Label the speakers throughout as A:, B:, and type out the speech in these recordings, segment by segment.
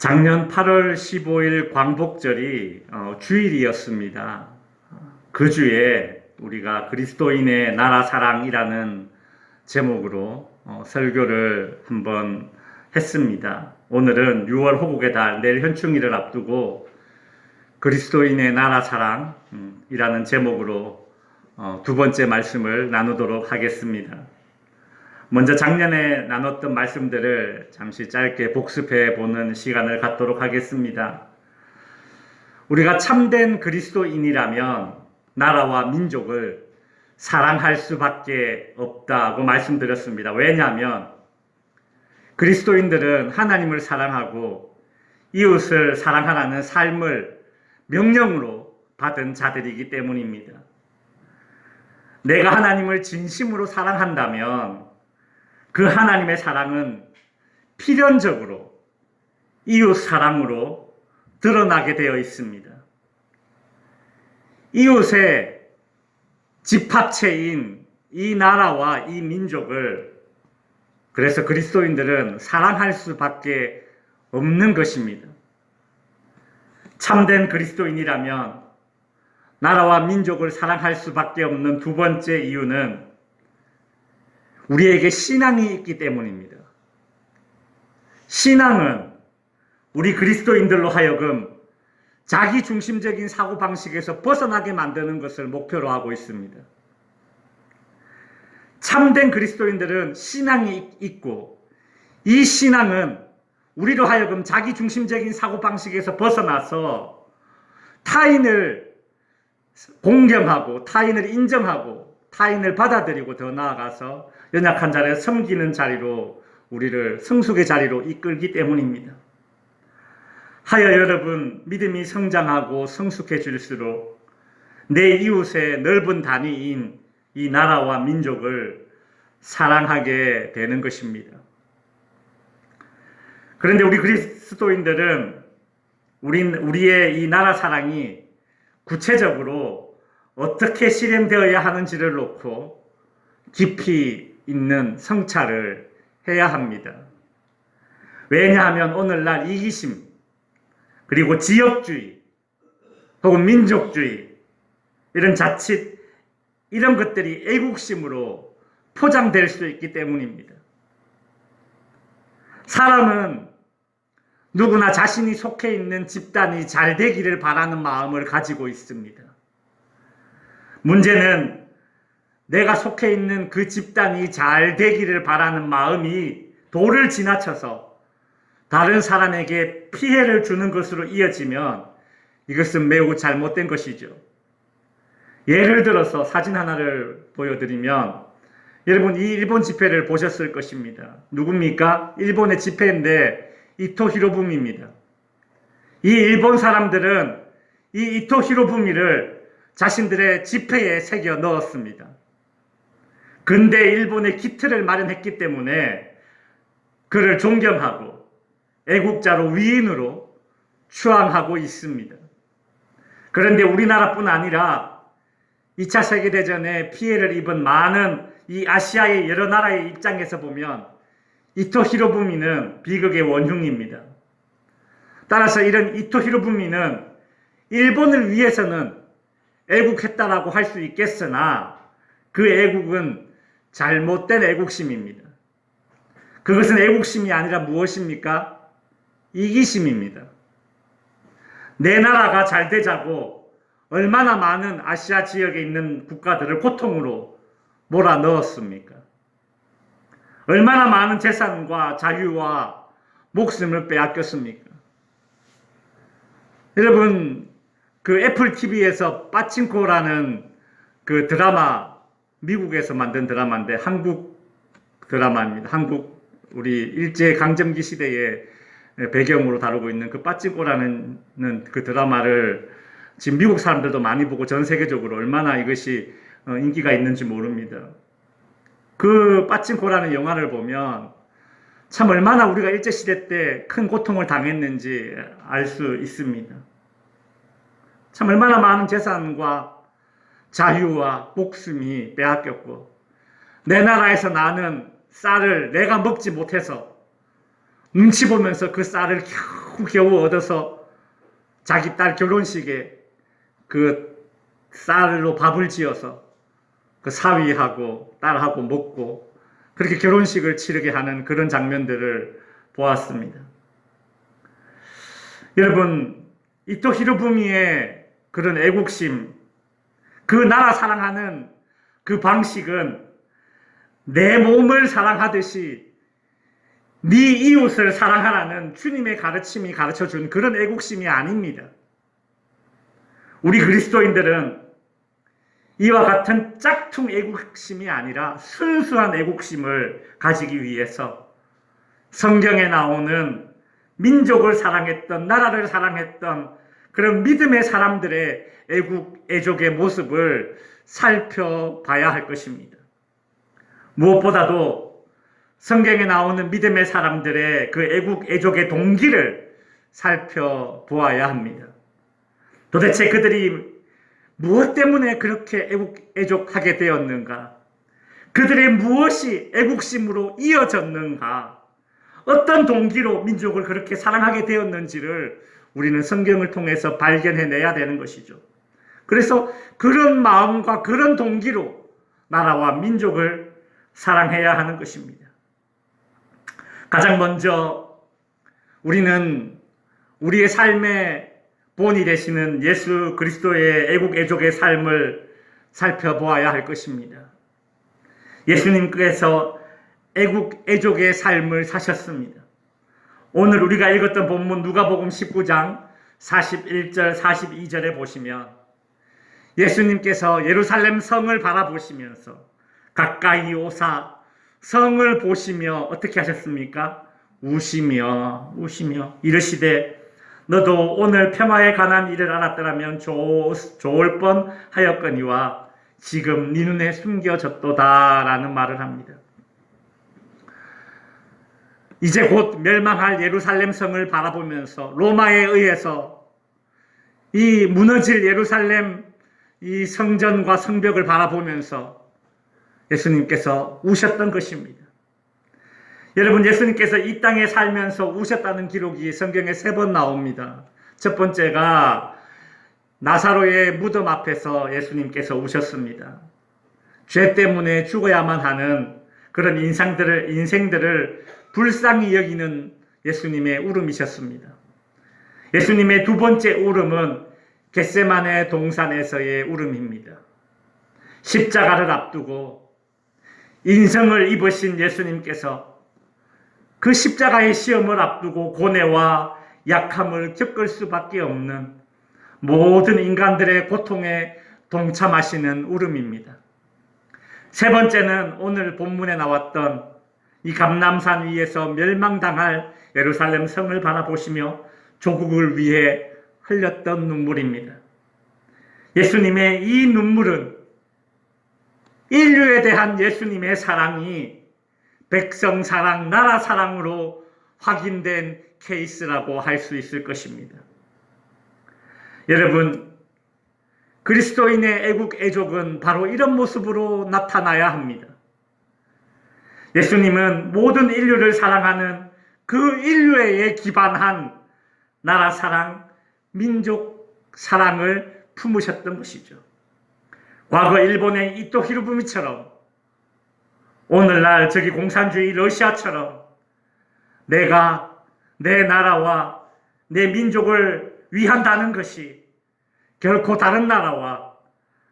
A: 작년 8월 15일 광복절이 주일이었습니다. 그 주에 우리가 그리스도인의 나라 사랑이라는 제목으로 설교를 한번 했습니다. 오늘은 6월 호국의 달, 내일 현충일을 앞두고 그리스도인의 나라 사랑이라는 제목으로 두 번째 말씀을 나누도록 하겠습니다. 먼저 작년에 나눴던 말씀들을 잠시 짧게 복습해 보는 시간을 갖도록 하겠습니다. 우리가 참된 그리스도인이라면 나라와 민족을 사랑할 수밖에 없다고 말씀드렸습니다. 왜냐하면 그리스도인들은 하나님을 사랑하고 이웃을 사랑하라는 삶을 명령으로 받은 자들이기 때문입니다. 내가 하나님을 진심으로 사랑한다면 그 하나님의 사랑은 필연적으로 이웃 사랑으로 드러나게 되어 있습니다. 이웃의 집합체인 이 나라와 이 민족을 그래서 그리스도인들은 사랑할 수밖에 없는 것입니다. 참된 그리스도인이라면 나라와 민족을 사랑할 수밖에 없는 두 번째 이유는 우리에게 신앙이 있기 때문입니다. 신앙은 우리 그리스도인들로 하여금 자기중심적인 사고방식에서 벗어나게 만드는 것을 목표로 하고 있습니다. 참된 그리스도인들은 신앙이 있고 이 신앙은 우리로 하여금 자기중심적인 사고방식에서 벗어나서 타인을 공경하고 타인을 인정하고 타인을 받아들이고 더 나아가서 연약한 자를 섬기는 자리로 우리를 성숙의 자리로 이끌기 때문입니다. 하여 여러분 믿음이 성장하고 성숙해질수록 내 이웃의 넓은 단위인 이 나라와 민족을 사랑하게 되는 것입니다. 그런데 우리 그리스도인들은 우리의 이 나라 사랑이 구체적으로 어떻게 실행되어야 하는지를 놓고 깊이 있는 성찰을 해야 합니다. 왜냐하면 오늘날 이기심, 그리고 지역주의, 혹은 민족주의, 이런 자칫 이런 것들이 애국심으로 포장될 수 있기 때문입니다. 사람은 누구나 자신이 속해 있는 집단이 잘 되기를 바라는 마음을 가지고 있습니다. 문제는 내가 속해 있는 그 집단이 잘 되기를 바라는 마음이 도를 지나쳐서 다른 사람에게 피해를 주는 것으로 이어지면 이것은 매우 잘못된 것이죠. 예를 들어서 사진 하나를 보여드리면 여러분 이 일본 집회를 보셨을 것입니다. 누굽니까? 일본의 집회인데 이토 히로부미입니다. 이 일본 사람들은 이 이토 히로부미를 자신들의 지폐에 새겨 넣었습니다. 근대 일본의 기틀을 마련했기 때문에 그를 존경하고 애국자로 위인으로 추앙하고 있습니다. 그런데 우리나라뿐 아니라 2차 세계대전에 피해를 입은 많은 이 아시아의 여러 나라의 입장에서 보면 이토 히로부미는 비극의 원흉입니다. 따라서 이런 이토 히로부미는 일본을 위해서는 애국했다라고 할 수 있겠으나 그 애국은 잘못된 애국심입니다. 그것은 애국심이 아니라 무엇입니까? 이기심입니다. 내 나라가 잘 되자고 얼마나 많은 아시아 지역에 있는 국가들을 고통으로 몰아넣었습니까? 얼마나 많은 재산과 자유와 목숨을 빼앗겼습니까? 여러분, 그 애플 TV에서 빠칭코라는 그 드라마, 미국에서 만든 드라마인데 한국 드라마입니다. 우리 일제강점기 시대의 배경으로 다루고 있는 그 빠칭코라는 그 드라마를 지금 미국 사람들도 많이 보고 전 세계적으로 얼마나 이것이 인기가 있는지 모릅니다. 그 빠칭코라는 영화를 보면 참 얼마나 우리가 일제시대 때 큰 고통을 당했는지 알 수 있습니다. 참 얼마나 많은 재산과 자유와 목숨이 빼앗겼고 내 나라에서 나는 쌀을 내가 먹지 못해서 눈치 보면서 그 쌀을 겨우 겨우 얻어서 자기 딸 결혼식에 그 쌀로 밥을 지어서 그 사위하고 딸하고 먹고 그렇게 결혼식을 치르게 하는 그런 장면들을 보았습니다. 여러분, 이토 히로부미의 그런 애국심, 그 나라 사랑하는 그 방식은 내 몸을 사랑하듯이 네 이웃을 사랑하라는 주님의 가르침이 가르쳐준 그런 애국심이 아닙니다. 우리 그리스도인들은 이와 같은 짝퉁 애국심이 아니라 순수한 애국심을 가지기 위해서 성경에 나오는 민족을 사랑했던, 나라를 사랑했던 그런 믿음의 사람들의 애국, 애족의 모습을 살펴봐야 할 것입니다. 무엇보다도 성경에 나오는 믿음의 사람들의 그 애국, 애족의 동기를 살펴보아야 합니다. 도대체 그들이 무엇 때문에 그렇게 애국, 애족하게 되었는가? 그들의 무엇이 애국심으로 이어졌는가? 어떤 동기로 민족을 그렇게 사랑하게 되었는지를 우리는 성경을 통해서 발견해내야 되는 것이죠. 그래서 그런 마음과 그런 동기로 나라와 민족을 사랑해야 하는 것입니다. 가장 먼저 우리는 우리의 삶의 본이 되시는 예수 그리스도의 애국 애족의 삶을 살펴보아야 할 것입니다. 예수님께서 애국 애족의 삶을 사셨습니다. 오늘 우리가 읽었던 본문 누가복음 19장 41절 42절에 보시면 예수님께서 예루살렘 성을 바라보시면서 가까이 오사 성을 보시며 어떻게 하셨습니까? 우시며 이르시되 너도 오늘 평화에 관한 일을 알았더라면 좋을 뻔하였거니와 지금 네 눈에 숨겨졌도다 라는 말을 합니다. 이제 곧 멸망할 예루살렘 성을 바라보면서 로마에 의해서 이 무너질 예루살렘 이 성전과 성벽을 바라보면서 예수님께서 우셨던 것입니다. 여러분, 예수님께서 이 땅에 살면서 우셨다는 기록이 성경에 3번 나옵니다. 첫 번째가 나사로의 무덤 앞에서 예수님께서 우셨습니다. 죄 때문에 죽어야만 하는 그런 인생들을 불쌍히 여기는 예수님의 울음이셨습니다. 예수님의 두 번째 울음은 겟세마네 동산에서의 울음입니다. 십자가를 앞두고 인성을 입으신 예수님께서 그 십자가의 시험을 앞두고 고뇌와 약함을 겪을 수밖에 없는 모든 인간들의 고통에 동참하시는 울음입니다. 세 번째는 오늘 본문에 나왔던 이 감람산 위에서 멸망당할 예루살렘 성을 바라보시며 조국을 위해 흘렸던 눈물입니다. 예수님의 이 눈물은 인류에 대한 예수님의 사랑이 백성 사랑, 나라 사랑으로 확인된 케이스라고 할 수 있을 것입니다. 여러분, 그리스도인의 애국, 애족은 바로 이런 모습으로 나타나야 합니다. 예수님은 모든 인류를 사랑하는 그 인류에 기반한 나라 사랑, 민족 사랑을 품으셨던 것이죠. 과거 일본의 이토 히로부미처럼 오늘날 저기 공산주의 러시아처럼 내가 내 나라와 내 민족을 위한다는 것이 결코 다른 나라와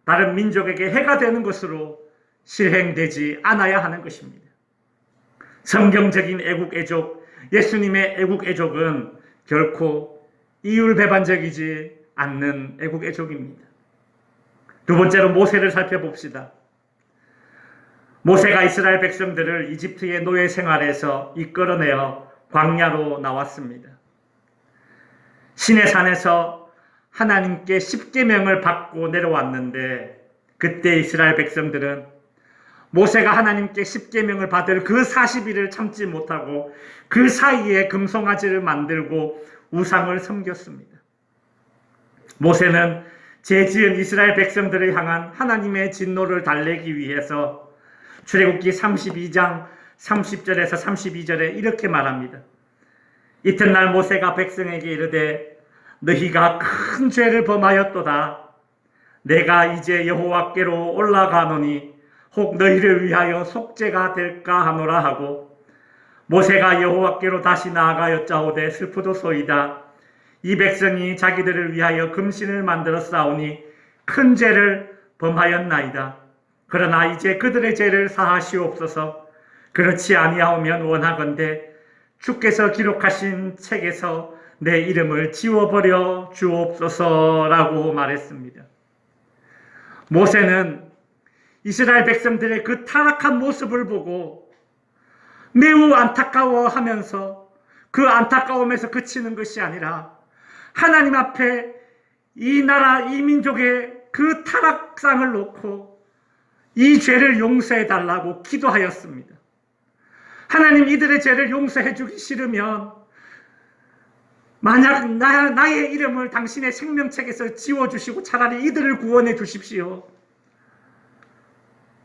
A: 다른 민족에게 해가 되는 것으로 실행되지 않아야 하는 것입니다. 성경적인 애국 애족, 예수님의 애국 애족은 결코 이율배반적이지 않는 애국 애족입니다. 두 번째로 모세를 살펴봅시다. 모세가 이스라엘 백성들을 이집트의 노예 생활에서 이끌어내어 광야로 나왔습니다. 시내산에서 하나님께 10계명을 받고 내려왔는데 그때 이스라엘 백성들은 모세가 하나님께 10계명을 받을 그 40일을 참지 못하고 그 사이에 금송아지를 만들고 우상을 섬겼습니다. 모세는 죄 지은 이스라엘 백성들을 향한 하나님의 진노를 달래기 위해서 출애굽기 32장 30절에서 32절에 이렇게 말합니다. 이튿날 모세가 백성에게 이르되 너희가 큰 죄를 범하였도다. 내가 이제 여호와께로 올라가노니 혹 너희를 위하여 속죄가 될까 하노라 하고 모세가 여호와께로 다시 나아가 여짜오되 슬프도소이다. 이 백성이 자기들을 위하여 금신을 만들어 싸우니 큰 죄를 범하였나이다. 그러나 이제 그들의 죄를 사하시옵소서. 그렇지 아니하오면 원하건대 주께서 기록하신 책에서 내 이름을 지워버려 주옵소서라고 말했습니다. 모세는 이스라엘 백성들의 그 타락한 모습을 보고 매우 안타까워하면서 그 안타까움에서 그치는 것이 아니라 하나님 앞에 이 나라, 이 민족의 그 타락상을 놓고 이 죄를 용서해 달라고 기도하였습니다. 하나님, 이들의 죄를 용서해 주기 싫으면 만약 나의 이름을 당신의 생명책에서 지워주시고 차라리 이들을 구원해 주십시오.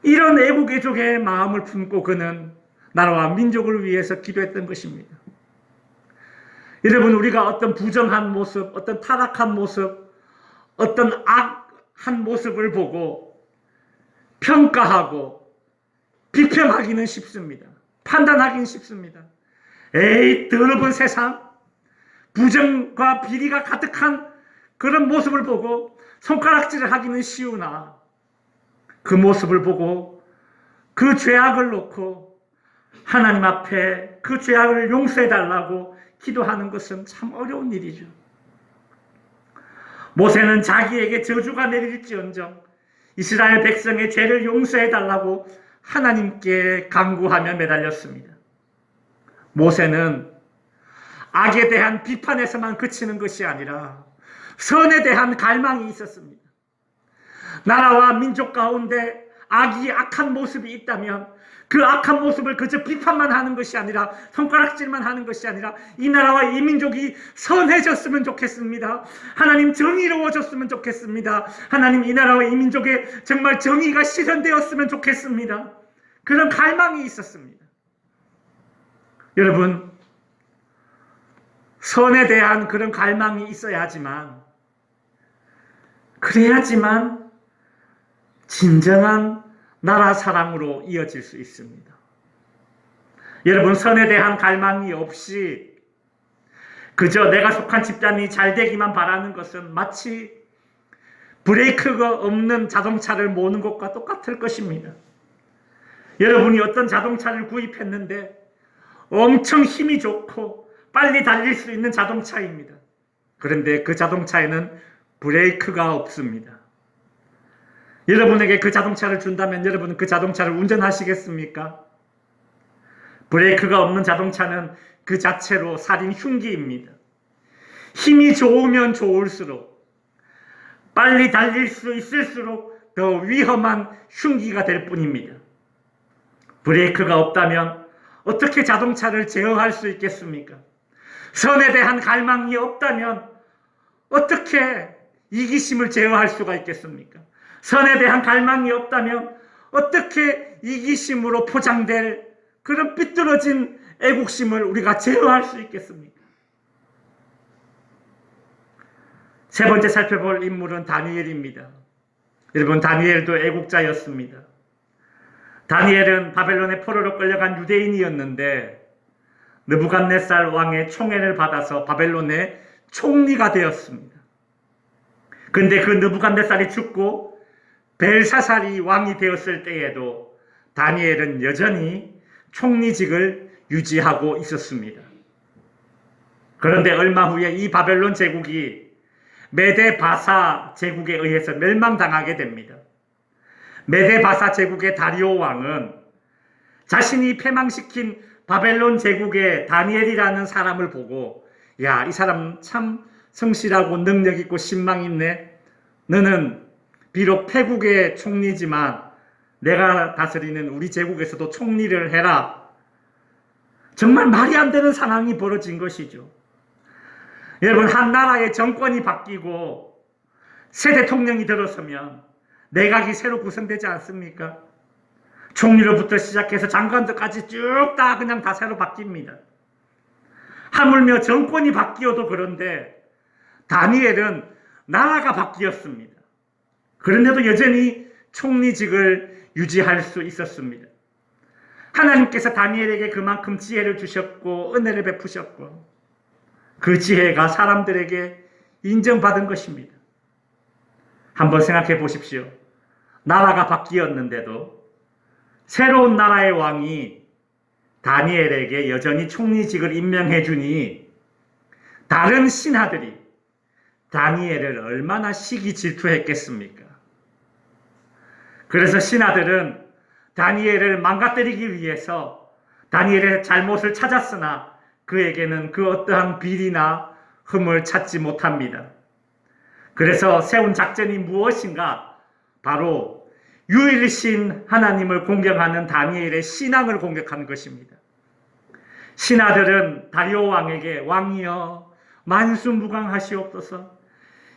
A: 이런 애국애족의 마음을 품고 그는 나라와 민족을 위해서 기도했던 것입니다. 여러분, 우리가 어떤 부정한 모습, 어떤 타락한 모습, 어떤 악한 모습을 보고 평가하고 비평하기는 쉽습니다. 판단하기는 쉽습니다. 에이, 더러운 세상, 부정과 비리가 가득한 그런 모습을 보고 손가락질을 하기는 쉬우나 그 모습을 보고 그 죄악을 놓고 하나님 앞에 그 죄악을 용서해달라고 기도하는 것은 참 어려운 일이죠. 모세는 자기에게 저주가 내릴지언정 이스라엘 백성의 죄를 용서해달라고 하나님께 간구하며 매달렸습니다. 모세는 악에 대한 비판에서만 그치는 것이 아니라 선에 대한 갈망이 있었습니다. 나라와 민족 가운데 악한 모습이 있다면 그 악한 모습을 그저 비판만 하는 것이 아니라 손가락질만 하는 것이 아니라 이 나라와 이 민족이 선해졌으면 좋겠습니다. 하나님, 정의로워졌으면 좋겠습니다. 하나님, 이 나라와 이 민족에 정말 정의가 실현되었으면 좋겠습니다. 그런 갈망이 있었습니다. 여러분, 선에 대한 그런 갈망이 있어야지만, 그래야지만 진정한 나라 사랑으로 이어질 수 있습니다. 여러분, 선에 대한 갈망이 없이 그저 내가 속한 집단이 잘 되기만 바라는 것은 마치 브레이크가 없는 자동차를 모는 것과 똑같을 것입니다. 여러분이 어떤 자동차를 구입했는데 엄청 힘이 좋고 빨리 달릴 수 있는 자동차입니다. 그런데 그 자동차에는 브레이크가 없습니다. 여러분에게 그 자동차를 준다면 여러분은 그 자동차를 운전하시겠습니까? 브레이크가 없는 자동차는 그 자체로 살인 흉기입니다. 힘이 좋으면 좋을수록, 빨리 달릴 수 있을수록 더 위험한 흉기가 될 뿐입니다. 브레이크가 없다면 어떻게 자동차를 제어할 수 있겠습니까? 선에 대한 갈망이 없다면 어떻게 이기심을 제어할 수가 있겠습니까? 선에 대한 갈망이 없다면 어떻게 이기심으로 포장될 그런 삐뚤어진 애국심을 우리가 제어할 수 있겠습니까? 세 번째 살펴볼 인물은 다니엘입니다. 여러분, 다니엘도 애국자였습니다. 다니엘은 바벨론의 포로로 끌려간 유대인이었는데 느부갓네살 왕의 총애를 받아서 바벨론의 총리가 되었습니다. 그런데 그 느부갓네살이 죽고 벨사살이 왕이 되었을 때에도 다니엘은 여전히 총리직을 유지하고 있었습니다. 그런데 얼마 후에 이 바벨론 제국이 메데 바사 제국에 의해서 멸망당하게 됩니다. 메데 바사 제국의 다리오 왕은 자신이 패망시킨 바벨론 제국의 다니엘이라는 사람을 보고, 야, 이 사람 참 성실하고 능력 있고 신망 있네. 너는 비록 패국의 총리지만 내가 다스리는 우리 제국에서도 총리를 해라. 정말 말이 안 되는 상황이 벌어진 것이죠. 여러분, 한 나라의 정권이 바뀌고 새 대통령이 들어서면 내각이 새로 구성되지 않습니까? 총리로부터 시작해서 장관들까지 쭉 다 그냥 다 새로 바뀝니다. 하물며 정권이 바뀌어도 그런데 다니엘은 나라가 바뀌었습니다. 그런데도 여전히 총리직을 유지할 수 있었습니다. 하나님께서 다니엘에게 그만큼 지혜를 주셨고 은혜를 베푸셨고 그 지혜가 사람들에게 인정받은 것입니다. 한번 생각해 보십시오. 나라가 바뀌었는데도 새로운 나라의 왕이 다니엘에게 여전히 총리직을 임명해 주니 다른 신하들이 다니엘을 얼마나 시기 질투했겠습니까? 그래서 신하들은 다니엘을 망가뜨리기 위해서 다니엘의 잘못을 찾았으나 그에게는 그 어떠한 비리나 흠을 찾지 못합니다. 그래서 세운 작전이 무엇인가? 바로 유일신 하나님을 공경하는 다니엘의 신앙을 공격하는 것입니다. 신하들은 다리오 왕에게 왕이여 만수무강하시옵소서.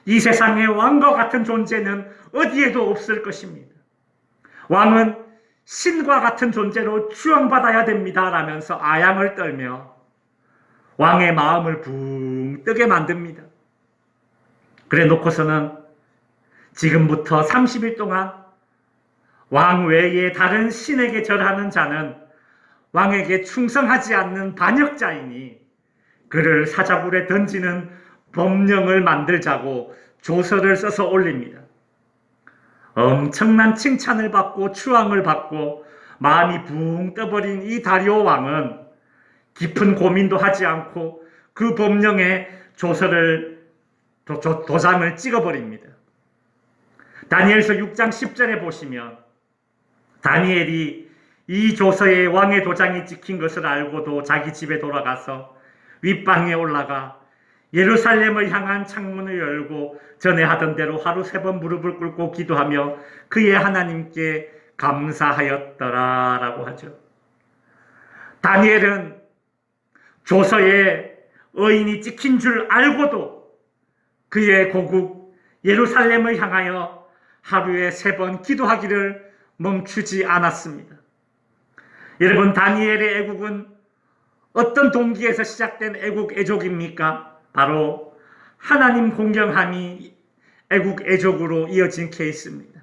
A: 이 세상에 왕과 같은 존재는 어디에도 없을 것입니다. 왕은 신과 같은 존재로 추앙받아야 됩니다 라면서 아양을 떨며 왕의 마음을 붕 뜨게 만듭니다. 그래 놓고서는 지금부터 30일 동안 왕 외에 다른 신에게 절하는 자는 왕에게 충성하지 않는 반역자이니 그를 사자굴에 던지는 법령을 만들자고 조서를 써서 올립니다. 엄청난 칭찬을 받고 추앙을 받고 마음이 붕 떠버린 이 다리오 왕은 깊은 고민도 하지 않고 그 법령에 도장을 찍어버립니다. 다니엘서 6장 10절에 보시면 다니엘이 이 조서에 왕의 도장이 찍힌 것을 알고도 자기 집에 돌아가서 윗방에 올라가 예루살렘을 향한 창문을 열고 전에 하던 대로 하루 3번 무릎을 꿇고 기도하며 그의 하나님께 감사하였더라 라고 하죠. 다니엘은 조서에 의인이 찍힌 줄 알고도 그의 고국 예루살렘을 향하여 하루에 3번 기도하기를 멈추지 않았습니다. 여러분, 다니엘의 애국은 어떤 동기에서 시작된 애국 애족입니까? 바로 하나님 공경함이 애국 애족으로 이어진 케이스입니다.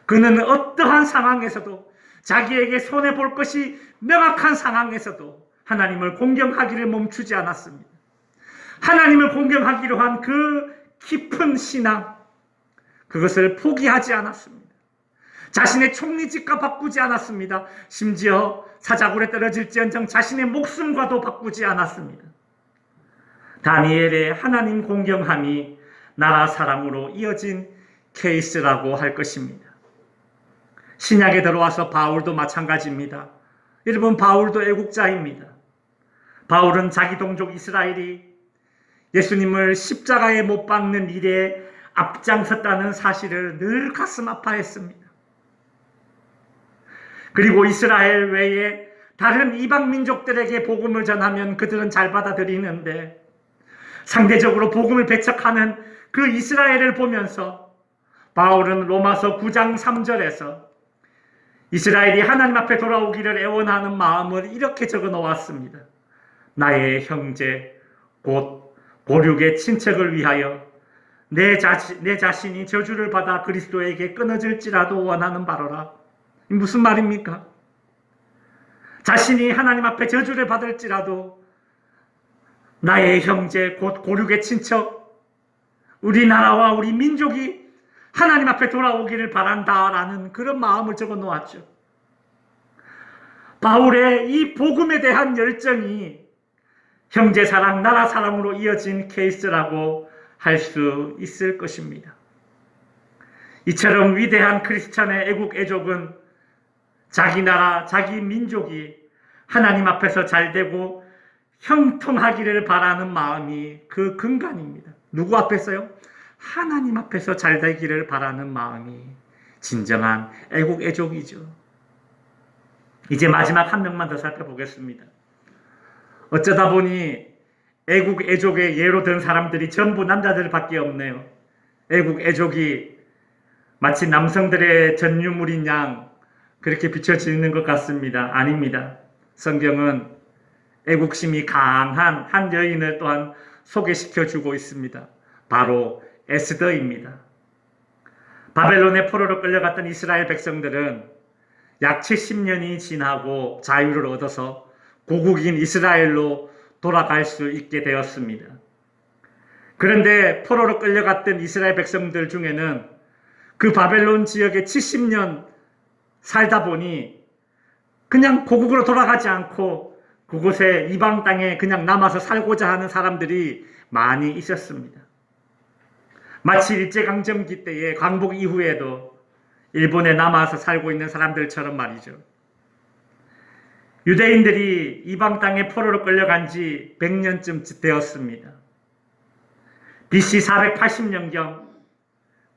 A: 그는 어떠한 상황에서도 자기에게 손해볼 것이 명확한 상황에서도 하나님을 공경하기를 멈추지 않았습니다. 하나님을 공경하기로 한 그 깊은 신앙, 그것을 포기하지 않았습니다. 자신의 총리직과 바꾸지 않았습니다. 심지어 사자굴에 떨어질지언정 자신의 목숨과도 바꾸지 않았습니다. 다니엘의 하나님 공경함이 나라 사랑으로 이어진 케이스라고 할 것입니다. 신약에 들어와서 바울도 마찬가지입니다. 여러분, 바울도 애국자입니다. 바울은 자기 동족 이스라엘이 예수님을 십자가에 못 박는 일에 앞장섰다는 사실을 늘 가슴 아파했습니다. 그리고 이스라엘 외에 다른 이방 민족들에게 복음을 전하면 그들은 잘 받아들이는데 상대적으로 복음을 배척하는 그 이스라엘을 보면서 바울은 로마서 9장 3절에서 이스라엘이 하나님 앞에 돌아오기를 애원하는 마음을 이렇게 적어 놓았습니다. 나의 형제 곧 고륙의 친척을 위하여 내 자신이 저주를 받아 그리스도에게 끊어질지라도 원하는 바로라. 무슨 말입니까? 자신이 하나님 앞에 저주를 받을지라도 나의 형제 곧 고륙의 친척, 우리나라와 우리 민족이 하나님 앞에 돌아오기를 바란다라는 그런 마음을 적어 놓았죠. 바울의 이 복음에 대한 열정이 형제 사랑, 나라 사랑으로 이어진 케이스라고 할 수 있을 것입니다. 이처럼 위대한 크리스찬의 애국 애족은 자기 나라, 자기 민족이 하나님 앞에서 잘되고 형통하기를 바라는 마음이 그 근간입니다. 누구 앞에서요? 하나님 앞에서 잘되기를 바라는 마음이 진정한 애국 애족이죠. 이제 마지막 한 명만 더 살펴보겠습니다. 어쩌다 보니 애국 애족의 예로 든 사람들이 전부 남자들밖에 없네요. 애국 애족이 마치 남성들의 전유물인 양 그렇게 비춰지는 것 같습니다. 아닙니다. 성경은 애국심이 강한 한 여인을 또한 소개시켜주고 있습니다. 바로 에스더입니다. 바벨론의 포로로 끌려갔던 이스라엘 백성들은 약 70년이 지나고 자유를 얻어서 고국인 이스라엘로 돌아갈 수 있게 되었습니다. 그런데 포로로 끌려갔던 이스라엘 백성들 중에는 그 바벨론 지역에 70년 살다 보니 그냥 고국으로 돌아가지 않고 그곳에 이방 땅에 그냥 남아서 살고자 하는 사람들이 많이 있었습니다. 마치 일제강점기 때의 광복 이후에도 일본에 남아서 살고 있는 사람들처럼 말이죠. 유대인들이 이방 땅에 포로로 끌려간 지 100년쯤 되었습니다. BC 480년경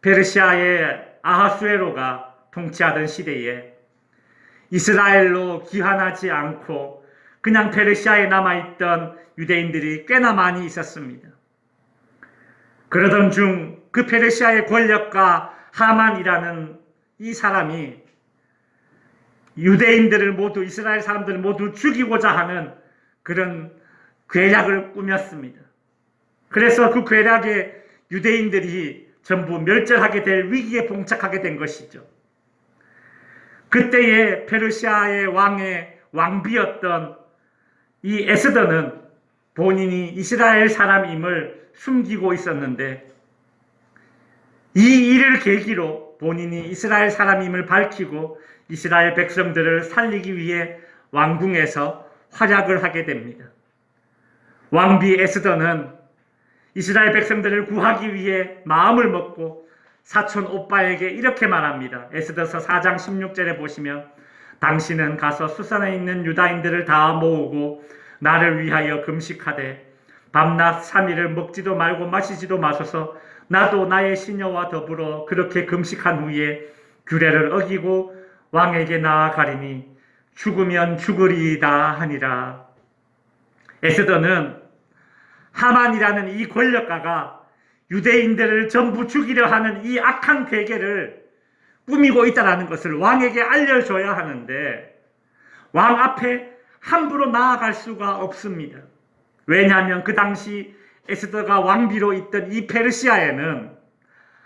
A: 페르시아의 아하수에로가 통치하던 시대에 이스라엘로 귀환하지 않고 그냥 페르시아에 남아있던 유대인들이 꽤나 많이 있었습니다. 그러던 중 그 페르시아의 권력가 하만이라는 이 사람이 유대인들을 모두, 이스라엘 사람들을 모두 죽이고자 하는 그런 괴략을 꾸몄습니다. 그래서 그 괴략에 유대인들이 전부 멸절하게 될 위기에 봉착하게 된 것이죠. 그때의 페르시아의 왕비였던 이 에스더는 본인이 이스라엘 사람임을 숨기고 있었는데 이 일을 계기로 본인이 이스라엘 사람임을 밝히고 이스라엘 백성들을 살리기 위해 왕궁에서 활약을 하게 됩니다. 왕비 에스더는 이스라엘 백성들을 구하기 위해 마음을 먹고 사촌 오빠에게 이렇게 말합니다. 에스더서 4장 16절에 보시면 당신은 가서 수산에 있는 유다인들을 다 모으고 나를 위하여 금식하되 밤낮 3일을 먹지도 말고 마시지도 마소서. 나도 나의 시녀와 더불어 그렇게 금식한 후에 규례를 어기고 왕에게 나아가리니 죽으면 죽으리이다 하니라. 에스더는 하만이라는 이 권력가가 유대인들을 전부 죽이려 하는 이 악한 괴계를 꾸미고 있다는 것을 왕에게 알려줘야 하는데 왕 앞에 함부로 나아갈 수가 없습니다. 왜냐하면 그 당시 에스더가 왕비로 있던 이 페르시아에는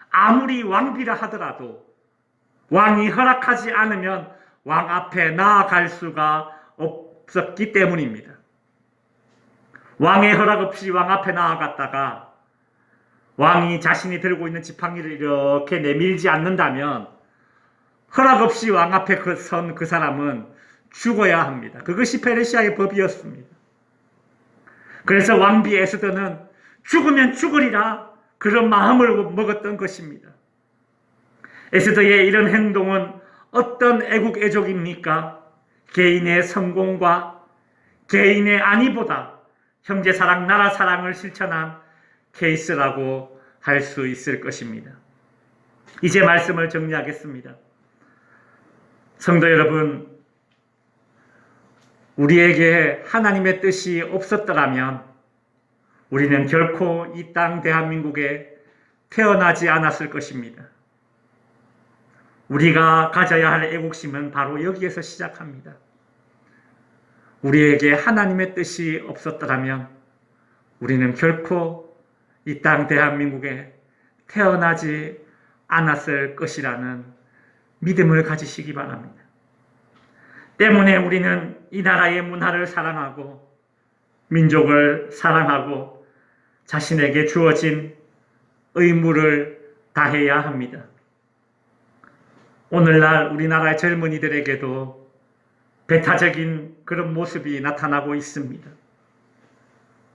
A: 아무리 왕비라 하더라도 왕이 허락하지 않으면 왕 앞에 나아갈 수가 없었기 때문입니다. 왕의 허락 없이 왕 앞에 나아갔다가 왕이 자신이 들고 있는 지팡이를 이렇게 내밀지 않는다면 허락 없이 왕 앞에 선 그 사람은 죽어야 합니다. 그것이 페르시아의 법이었습니다. 그래서 왕비 에스더는 죽으면 죽으리라 그런 마음을 먹었던 것입니다. 에스더의 이런 행동은 어떤 애국애족입니까? 개인의 성공과 개인의 안위보다 형제사랑, 나라사랑을 실천한 케이스라고 할 수 있을 것입니다. 이제 말씀을 정리하겠습니다. 성도 여러분, 우리에게 하나님의 뜻이 없었더라면 우리는 결코 이 땅 대한민국에 태어나지 않았을 것입니다. 우리가 가져야 할 애국심은 바로 여기에서 시작합니다. 우리에게 하나님의 뜻이 없었더라면 우리는 결코 이 땅 대한민국에 태어나지 않았을 것이라는 믿음을 가지시기 바랍니다. 때문에 우리는 이 나라의 문화를 사랑하고 민족을 사랑하고 자신에게 주어진 의무를 다해야 합니다. 오늘날 우리나라의 젊은이들에게도 배타적인 그런 모습이 나타나고 있습니다.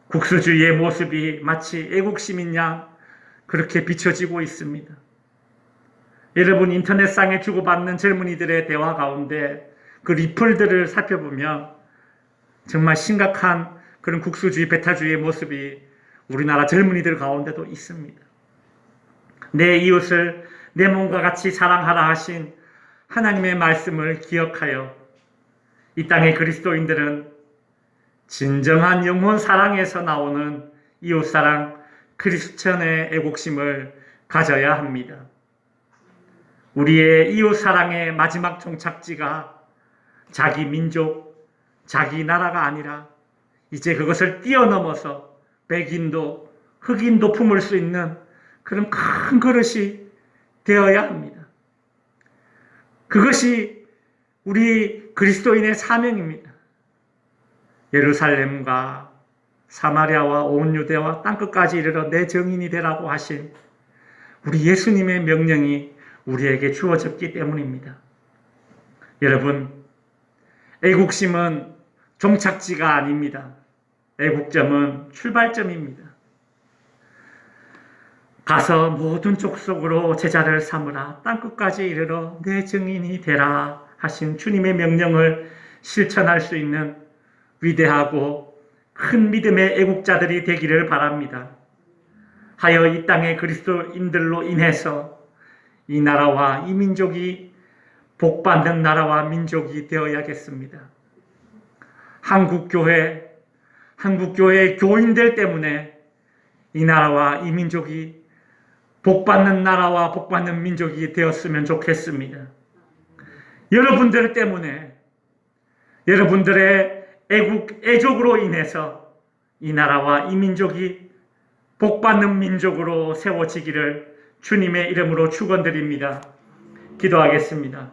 A: 국수주의의 모습이 마치 애국심인 양 그렇게 비춰지고 있습니다. 여러분, 인터넷상에 주고받는 젊은이들의 대화 가운데 그 리플들을 살펴보면 정말 심각한 그런 국수주의, 배타주의의 모습이 우리나라 젊은이들 가운데도 있습니다. 내 이웃을 내 몸과 같이 사랑하라 하신 하나님의 말씀을 기억하여 이 땅의 그리스도인들은 진정한 영혼 사랑에서 나오는 이웃사랑, 크리스천의 애국심을 가져야 합니다. 우리의 이웃사랑의 마지막 종착지가 자기 민족, 자기 나라가 아니라 이제 그것을 뛰어넘어서 백인도 흑인도 품을 수 있는 그런 큰 그릇이 되어야 합니다. 그것이 우리 그리스도인의 사명입니다. 예루살렘과 사마리아와 온 유대와 땅끝까지 이르러 내 증인이 되라고 하신 우리 예수님의 명령이 우리에게 주어졌기 때문입니다. 여러분, 애국심은 종착지가 아닙니다. 애국점은 출발점입니다. 가서 모든 족속으로 제자를 삼으라 땅끝까지 이르러 내 증인이 되라 하신 주님의 명령을 실천할 수 있는 위대하고 큰 믿음의 애국자들이 되기를 바랍니다. 하여 이 땅의 그리스도인들로 인해서 이 나라와 이 민족이 복받는 나라와 민족이 되어야겠습니다. 한국교회의 교인들 때문에 이 나라와 이 민족이 복받는 나라와 복받는 민족이 되었으면 좋겠습니다. 여러분들 때문에, 여러분들의 애족으로 인해서 이 나라와 이 민족이 복받는 민족으로 세워지기를 주님의 이름으로 축원드립니다. 기도하겠습니다.